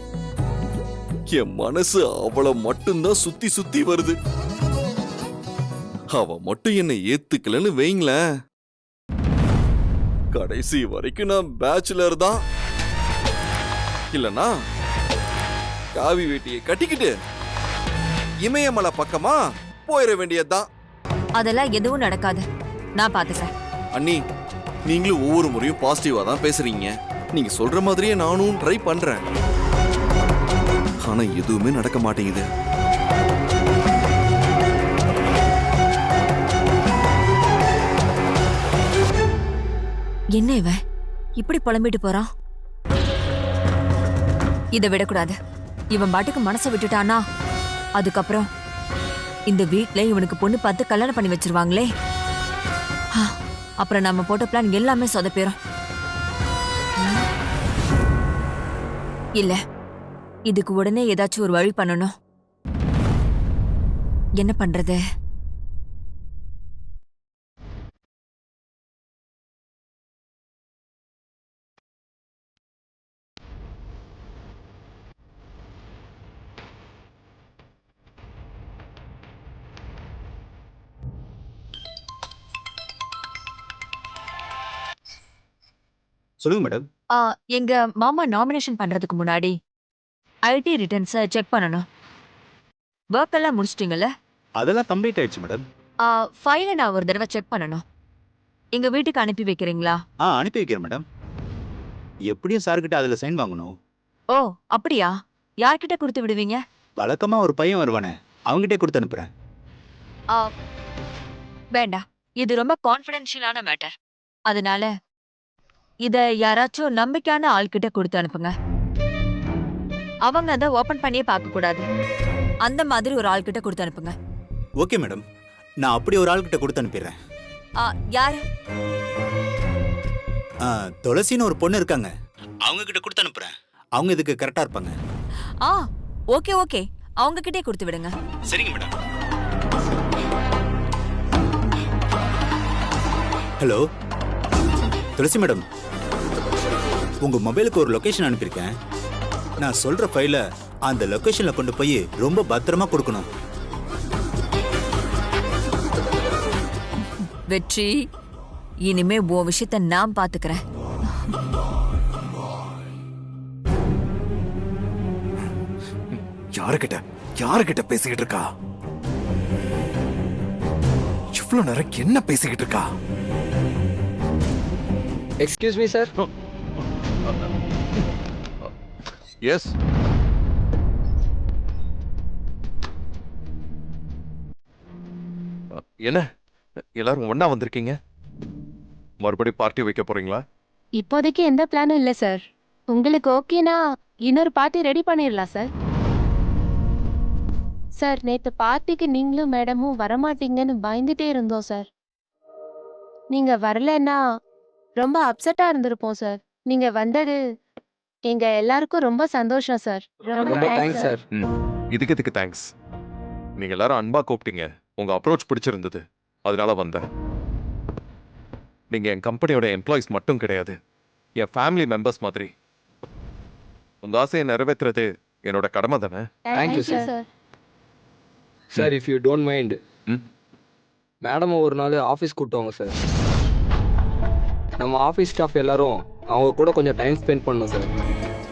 [SPEAKER 3] என் மனசு அவளை மட்டும்தான் சுத்தி சுத்தி வருது. அவ மட்டும் என்னை ஏத்துக்கலன்னு வைங்களேன், கடைசி வரைக்கும் நான் பேச்சுலர் தான். இல்லனா காவி வேட்டியை கட்டிக்கிட்டு இமயமலை பக்கமா போயிட வேண்டியதுதான்.
[SPEAKER 8] அதெல்லாம் எதுவும் நடக்காது, நான் பாத்துக்கிறேன்.
[SPEAKER 3] அண்ணி, நீங்களும் ஒவ்வொரு முறையும் பாசிட்டிவா தான் பேசுறீங்க. நீங்க சொல்ற மாதிரியே நானும் ட்ரை பண்றேன், ஆனா எதுவுமே நடக்க மாட்டேங்குது.
[SPEAKER 8] என்ன இவன் இப்படி புலம்பிட்டு போறான்? இதை விடக்கூடாது. இவன் பாட்டுக்கு மனசை விட்டுட்டானா, அதுக்கப்புறம் இந்த வீட்ல இவனுக்கு பொண்ணு பார்த்து கல்யாணம் பண்ணி வச்சிருவாங்களே. அப்புறம் நம்ம போட்ட பிளான் எல்லாமே சொதப்பிடும். இல்ல, இதுக்கு உடனே ஏதாச்சும் ஒரு வழி பண்ணணும். என்ன பண்றது?
[SPEAKER 11] சொல்லுங்க மேடம்.
[SPEAKER 8] எங்க மாமா நாமினேஷன் பண்றதுக்கு முன்னாடி ஐடி ரிட்டர்ன்ஸை செக் பண்ணணும். ஒர்க் எல்லாம் முடிச்சிட்டீங்கல்ல?
[SPEAKER 11] அதெல்லாம் கம்ப்ளீட் ஆயிடுச்சு மேடம்.
[SPEAKER 8] ஃபைலை நான் ஒரு தடவை செக் பண்ணணும். எங்க வீட்டுக்கு அனுப்பி வைக்கிறீங்களா?
[SPEAKER 11] அனுப்பி வைக்கிறேன் மேடம். எப்படியும் சார்கிட்ட அதில் சைன் வாங்கணும்.
[SPEAKER 8] ஓ அப்படியா? யார்கிட்ட கொடுத்து விடுவீங்க?
[SPEAKER 11] வழக்கமா ஒரு பையன் வருவானே, அவங்ககிட்டே கொடுத்து அனுப்புறேன்.
[SPEAKER 8] ஆ, வேண்டாம், இது ரொம்ப கான்ஃபிடென்ஷியலான மேட்டர். அதனால இத யாராச்சும் நம்பிக்கையான ஆள்கிட்ட கொடுத்து அனுப்புங்க. அவங்க அதை ஓபன் பண்ணியே பார்க்க கூடாது. அந்த மாதிரி ஒரு ஆள்கிட்ட கொடுத்து அனுப்புங்க.
[SPEAKER 11] ஓகே மேடம், நான் அப்படி ஒரு ஆள்கிட்ட கொடுத்து அனுப்பிடுறேன்.
[SPEAKER 8] யாரு?
[SPEAKER 11] துளசின்னு ஒரு பொண்ணு இருக்காங்க, அவங்க கிட்ட கொடுத்து அனுப்புறேன். அவங்க இதுக்கு கரெக்டா இருப்பாங்க.
[SPEAKER 8] ஓகே ஓகே, அவங்க கிட்டே கொடுத்து விடுங்க.
[SPEAKER 11] சரிங்க மேடம். ஹலோ துளசி மேடம், உங்க மொபைலுக்கு ஒரு லொகேஷன் அனுப்பியிருக்கேன். நான் சொல்ற ஃபைலை அந்த லொகேஷன்ல கொண்டு போய் ரொம்ப பத்திரமா கொடுக்கணும்.
[SPEAKER 8] வெற்றி, இனிமே உன் விஷயத்த நான் பாத்துக்கிறேன்.
[SPEAKER 7] யாருகிட்ட பேசிக்கிட்டு இருக்கா? இவ்வளவு நேரம் என்ன பேசிக்கிட்டு இருக்கா?
[SPEAKER 12] Excuse me sir.
[SPEAKER 3] எஸ். என்ன எல்லாரும் ஒண்ணா வந்திருக்கீங்க? மறுபடியும் பார்ட்டி வைக்க போறீங்களா?
[SPEAKER 6] இப்போதைக்கு எந்த பிளானும் இல்லை சார். உங்களுக்கு ஓகேனா இன்னொரு பார்ட்டி ரெடி பண்ணிடலாம் சார். சார், நேற்று பார்ட்டிக்கு நீங்களும் மேடமும் வரமாட்டீங்கன்னு பயந்துட்டே இருந்தோம் சார். நீங்கள் வரலன்னா ரொம்ப அப்செட்டாக இருந்திருப்போம் சார். நீங்கள் வந்தது எங்க எல்லாருக்கும் ரொம்ப சந்தோஷம் சார்.
[SPEAKER 12] ரொம்ப தேங்க்ஸ் சார்.
[SPEAKER 3] இதுக்கு தேங்க்ஸ். நீங்க எல்லாரும் அன்பா கூப்பிட்டீங்க, உங்க அப்ரோச் பிடிச்சிருந்தது, அதனால வந்தேன். நீங்க என் கம்பெனியோட எம்ப்ளாயிஸ் மட்டும் கிடையாது, என் ஃபேமிலி மெம்பர்ஸ் மாதிரி. உங்க ஆசையை நிறைவேற்றுறது என்னோட கடமை தானே.
[SPEAKER 12] Thank you sir. Sir, if you don't mind, madam ஒரு நாள் ஆஃபீஸ் கூப்பிட்டுவாங்க சார். நம்ம ஆஃபீஸ் ஸ்டாஃப் எல்லாரும் அவங்க கூட கொஞ்சம் டைம் ஸ்பெண்ட் பண்ணணும் சார்.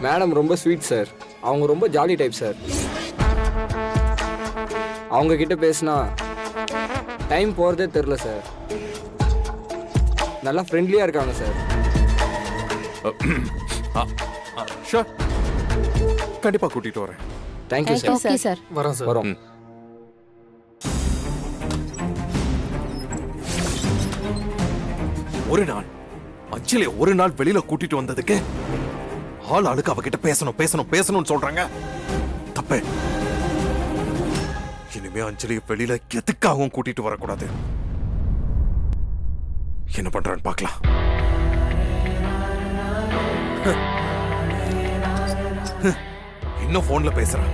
[SPEAKER 12] மேடம் ரொம்ப ஸ்வீட் சார். அவங்க ரொம்ப ஜாலி டைப் சார். அவங்க கிட்ட பேசினா டைம் போகிறதே தெரில சார். நல்லா ஃப்ரெண்ட்லியாக இருக்காங்க சார்.
[SPEAKER 7] ஷூர், கண்டிப்பா கூட்டிட்டு வரேன்.
[SPEAKER 12] Thank you sir.
[SPEAKER 6] Okay sir.
[SPEAKER 12] வரோம் சார். வரோம்.
[SPEAKER 7] ஒரு நாள் அஞ்சலி ஒரு நாள் வெளியில கூட்டிட்டு வந்ததுக்கு ஆளுக்கு அவகிட்ட பேசணும்னு சொல்றாங்க. தப்பு. இனிமே அஞ்சலி வெளியில எதுக்காகவும் கூட்டிட்டு வரக்கூடாது. என்ன பண்றான்னு பார்க்கலாம். இன்னும் போன்ல பேசுறான்.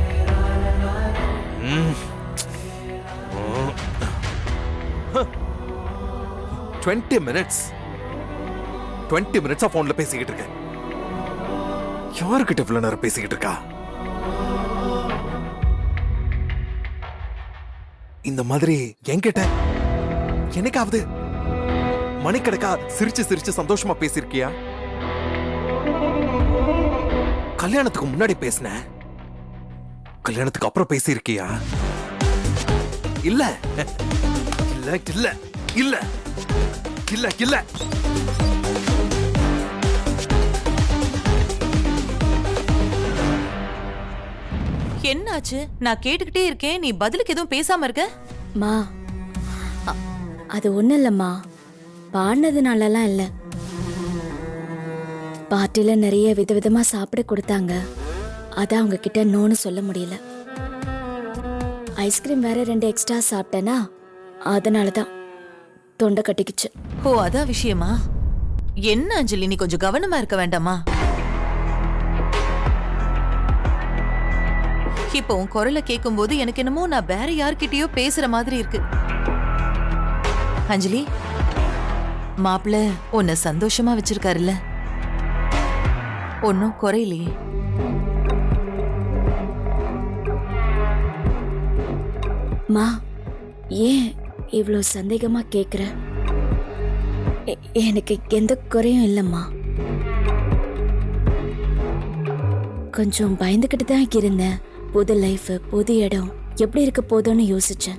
[SPEAKER 7] 20 மினிட்ஸா போன்ல பேசிக்கிட்டு இருக்கேன். யாருக்கிட்ட இவ்வளவு நேரம் பேசிக்கிட்டு இருக்கா? இந்த மாதிரி என்கிட்ட என்னைக்காவது மணிக்கணக்கா சிரிச்சு சந்தோஷமா பேசிருக்கியா? கல்யாணத்துக்கு முன்னாடி பேசின, கல்யாணத்துக்கு அப்புறம் பேசியிருக்கியா? இல்ல இல்ல இல்ல இல்ல இல்ல இல்ல.
[SPEAKER 4] என்னாச்சு? நான் கேட்டுக்கிட்டே இருக்கேன், நீ பதிலுக்கு எதுவும் பேசாம இருக்க?
[SPEAKER 2] மா, அது ஒன்றும் இல்லைம்மா. பாடினதுனாலலாம் இல்லை. பார்ட்டியில் நிறைய விதவிதமாக சாப்பிட கொடுத்தாங்க. அதான் அவங்க கிட்ட நோன்னு சொல்ல முடியல. ஐஸ்கிரீம் வேற 2 எக்ஸ்ட்ரா சாப்பிட்டேனா, அதனால தான் தொண்டை கட்டிக்குச்சு.
[SPEAKER 4] ஓ, அதான் விஷயமா? என்ன அஞ்சலி, நீ கொஞ்சம் கவனமா இருக்க வேண்டாமா? இப்போ உன் குரலை கேட்கும்போது எனக்கு என்னமோ நான் வேற யார்கிட்டயோ பேசுற மாதிரி இருக்கு. அஞ்சலி, மாப்பிள்ள உன்னை சந்தோஷமா வச்சிருக்காருல்ல? ஒன்னும் குறையிலையே?
[SPEAKER 2] மா, ஏன் இவ்வளோ சந்தேகமா கேட்குற? எனக்கு எந்த குறையும் இல்லைம்மா. கொஞ்சம் பயந்துக்கிட்டு தான் இருந்தேன். புது லைஃப், புது இடம் எப்படி இருக்க போதோன்னு யோசிச்சேன்.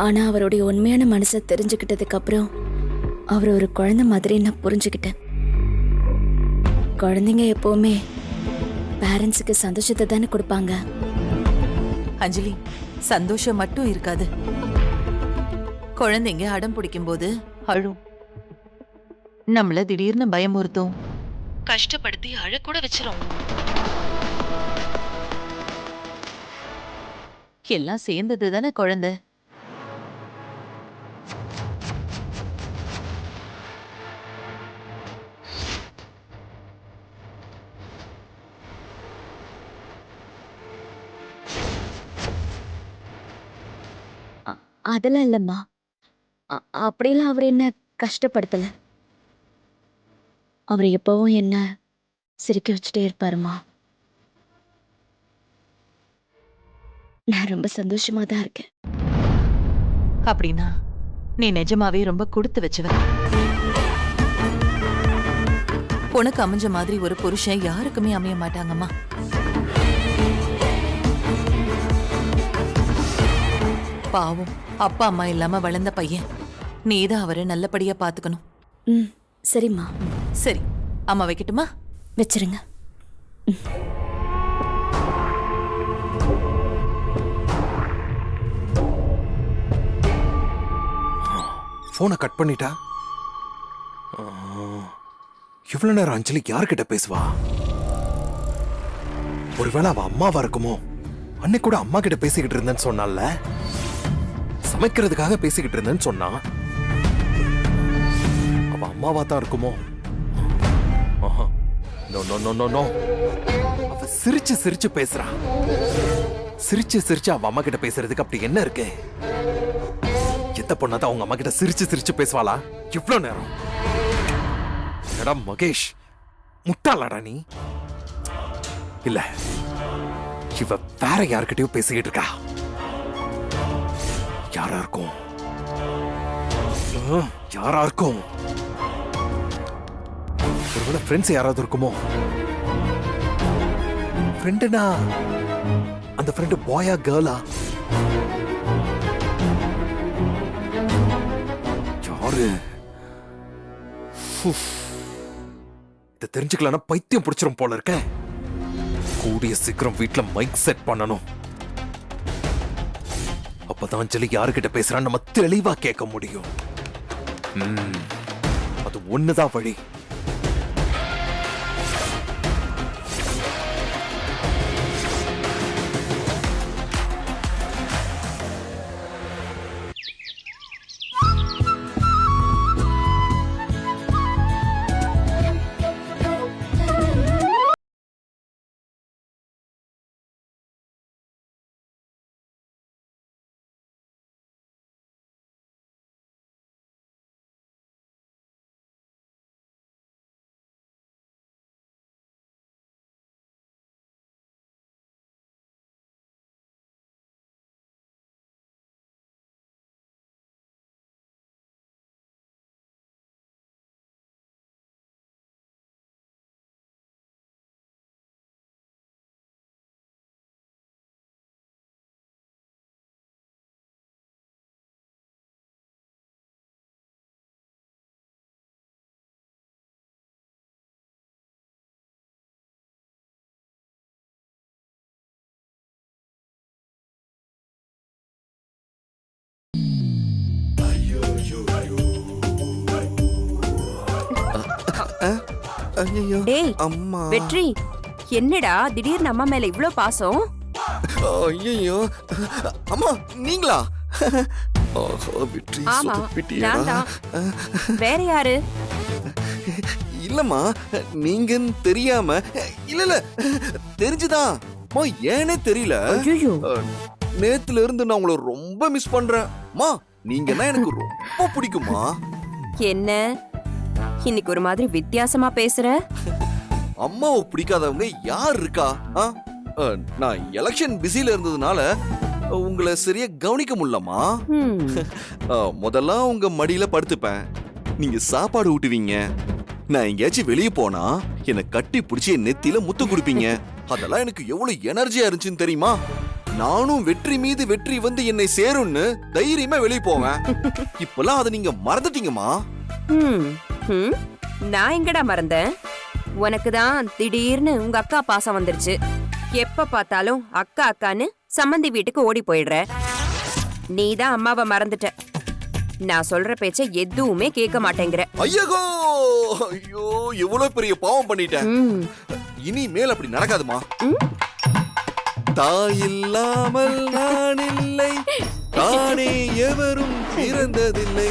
[SPEAKER 2] ஆனா அவருடைய உண்மையான மனசை தெரிஞ்சுக்கிட்டதுக்கு அப்புறம் அவர் ஒரு குழந்தை மாதிரி நான் புரிஞ்சுக்கிட்டேன்.
[SPEAKER 13] குழந்தைங்க எப்பவுமே பேரண்ட்ஸுக்கு சந்தோஷத்தை தானே கொடுப்பாங்க.
[SPEAKER 4] அஞ்சலி, சந்தோஷம் மட்டும் இருக்காது. குழந்தைங்க அடம் பிடிக்கும் போது அழும். நம்மள திடீர்னு பயமுறுத்தும், கஷ்டப்படுத்தி அழக்கூட வச்சிரும். எல்லாம் சேர்ந்தது தானே குழந்தை.
[SPEAKER 13] அதெல்லாம் இல்லம்மா, அப்படியெல்லாம் அவர் என்ன கஷ்டப்படுத்தல. அவர் எப்பவும் என்ன சிரிக்க வச்சுட்டே இருப்பாருமா. நான் ரொம்ப சந்தோஷமா தான் இருக்கேன்.
[SPEAKER 4] அப்படின்னா நீ நிஜமாவே ரொம்ப கொடுத்து வச்சவ. உனக்கு அமைஞ்ச மாதிரி ஒரு புருஷன் யாருக்குமே அமைய மாட்டாங்கம்மா. பாவம், அப்பா அம்மா இல்லாம வளர்ந்த பையன். நீதான் அவரை நல்லபடியா பாத்துக்கணும்.
[SPEAKER 13] ம், சரிம்மா.
[SPEAKER 4] சரி, அம்மா வைக்கட்டுமா?
[SPEAKER 13] வச்சிருங்க.
[SPEAKER 7] போனை கட் பண்ணிட்டா. இவ்வளவு நேரம் அஞ்சலி யார்கிட்ட பேசுவா? ஒருவேளை அவ அம்மாவா இருக்குமோ? அன்னைக்கு கூட அம்மா கிட்ட பேசிக்கிட்டு இருந்தேன்னு சொன்னால, சமைக்கிறதுக்காக பேசிக்கிட்டு இருந்தேன்னு சொன்னா. அவ அம்மாவா தான் இருக்குமோ? No no no no no. அவ சிரிச்சு சிரிச்சு பேசுறா. சிரிச்சு சிரிச்சு அவ அம்மா கிட்ட பேசுறதுக்கு அப்படி என்ன இருக்கு? எத்த பொண்ணாதான் அவங்க அம்மா கிட்ட சிரிச்சு சிரிச்சு பேசுவாளா இவ்வளவு நேரம்? எடா மகேஷ், முட்டாளாடா நீ. இல்ல, இவ வேற யார்கிட்டயோ பேசிக்கிட்டு இருக்கா. யாரா இருக்கும்? யாரா இருக்கும்? ஒருவேளை ஃப்ரெண்ட்ஸ் யாராவது இருக்குமோ? ஃப்ரெண்டுனா அந்த ஃப்ரெண்டு பாயா கேர்ளா? யாரு? இதை தெரிஞ்சுக்கலன்னா பைத்தியம் பிடிச்சிரும் போல இருக்க. கூடிய சீக்கிரம் வீட்டுல மைக் செட் பண்ணணும். அப்பதான் அஞ்சலி யாருக்கிட்ட பேசுறான்னு நம்ம தெளிவா கேட்க முடியும். அது ஒண்ணுதான் வழி.
[SPEAKER 14] டேய்
[SPEAKER 3] அம்மா,
[SPEAKER 14] வெற்றி, என்னடா திடீர்னு அம்மா மேல இவ்ளோ பாசம்?
[SPEAKER 3] ஐயோ அம்மா, நீங்களா? வெற்றி,
[SPEAKER 14] ஆமா,
[SPEAKER 3] சொதப்பிட்டியேடா.
[SPEAKER 14] நான் தான். வேற யாரு?
[SPEAKER 3] இல்லம்மா, நீங்கன்னு தெரியாம. இல்ல இல்ல, தெரிஞ்சுதான். அம்மா, ஏனே தெரியல.
[SPEAKER 14] ஐயோ,
[SPEAKER 3] நேத்துல இருந்து நான் உங்களை ரொம்ப மிஸ் பண்றேன். மா, நீங்கன்னா எனக்கு ரொம்ப பிடிக்குமா.
[SPEAKER 14] என்ன இன்னைக்கு ஒரு மாதிரி வித்தியாசமா பேசுற?
[SPEAKER 3] அம்மாவை பிடிக்காதவங்க யார் இருக்கா? நான் எலெக்ஷன் பிஸில இருந்ததுனால உங்களை சரியா கவனிக்க முடியலமா. முதல்ல உங்க மடியில படுத்துப்பேன், நீங்க சாப்பாடு ஊட்டுவீங்க. நான் எங்கேயாச்சும் வெளியே போனா என்னை கட்டி பிடிச்சி என் நெத்தியில முத்து குடுப்பீங்க. அதெல்லாம் எனக்கு எவ்வளவு எனர்ஜியா இருந்துச்சுன்னு தெரியுமா? நானும் வெற்றி மீது வெற்றி வந்து என்னை சேரும்னு தைரியமா வெளியே போவேன். இப்பெல்லாம் அதை நீங்க மறந்துட்டீங்கம்மா.
[SPEAKER 14] நான் எங்கடா மறந்தேன்? உனக்கு தான் திடீர்னு உங்க அக்கா பாசம் வந்துருச்சு. எப்ப பார்த்தாலும் அக்கா அக்கான்னு சம்மந்தி வீட்டுக்கு ஓடி போயிடுற. நீ தான் அம்மாவை மறந்துட்ட. நான் சொல்ற பேச்ச எதுவுமே கேட்க மாட்டேங்கிற.
[SPEAKER 3] ஐயோ ஐயோ எவ்வளவு பெரிய பாவம் பண்ணிட்டேன். இனிமேல் அப்படி நடக்காதுமா. தாயில்லாமல் நான் இல்லை, தானே எவரும் பிறந்ததில்லை,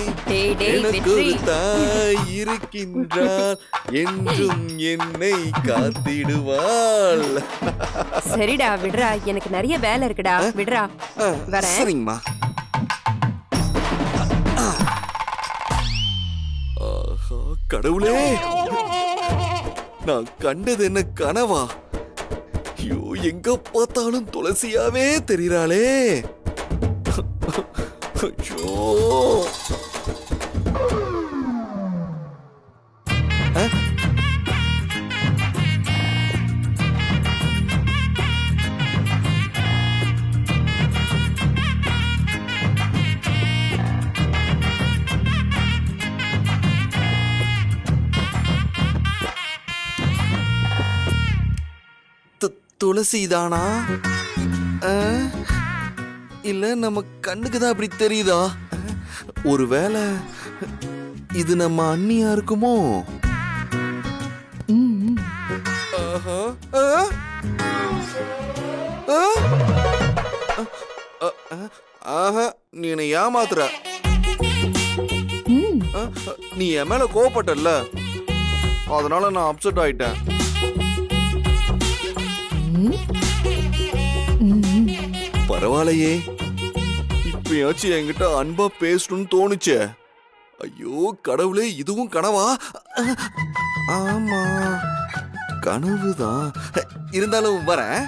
[SPEAKER 3] எனக்கு ஒரு தாய் இருக்கின்றாள், என்றும் என்னை காத்திடுவாள்.
[SPEAKER 14] சரிடா விடுறா, எனக்கு நிறைய வேலை இருக்குடா, விடுறா. வரேன்.
[SPEAKER 3] சரிங்கம்மா. கடவுளே, நான் கண்டது என்ன கனவா? ஐயோ, எங்க பார்த்தாலும் துளசியாவே தெரிகிறாளே. ஐயோ, துளசிதானா? இல்ல நம்ம கண்ணுக்கு தான் அப்படி தெரியுதா? ஒருவேளை இது நம்ம அண்ணியா இருக்குமோ? நீ என்னை ஏமாத்துற. நீ என் மேல கோவப்பட்டல்ல, அதனால நான் அப்செட் ஆயிட்டேன். பரவாயில்லையே, இப்பயாச்சும் என்கிட்ட அன்பா பேசணும்னு தோணுச்சே. ஐயோ கடவுளே, இதுவும் கனவா? ஆமா, கனவுதான். இருந்தாலும் வரேன்.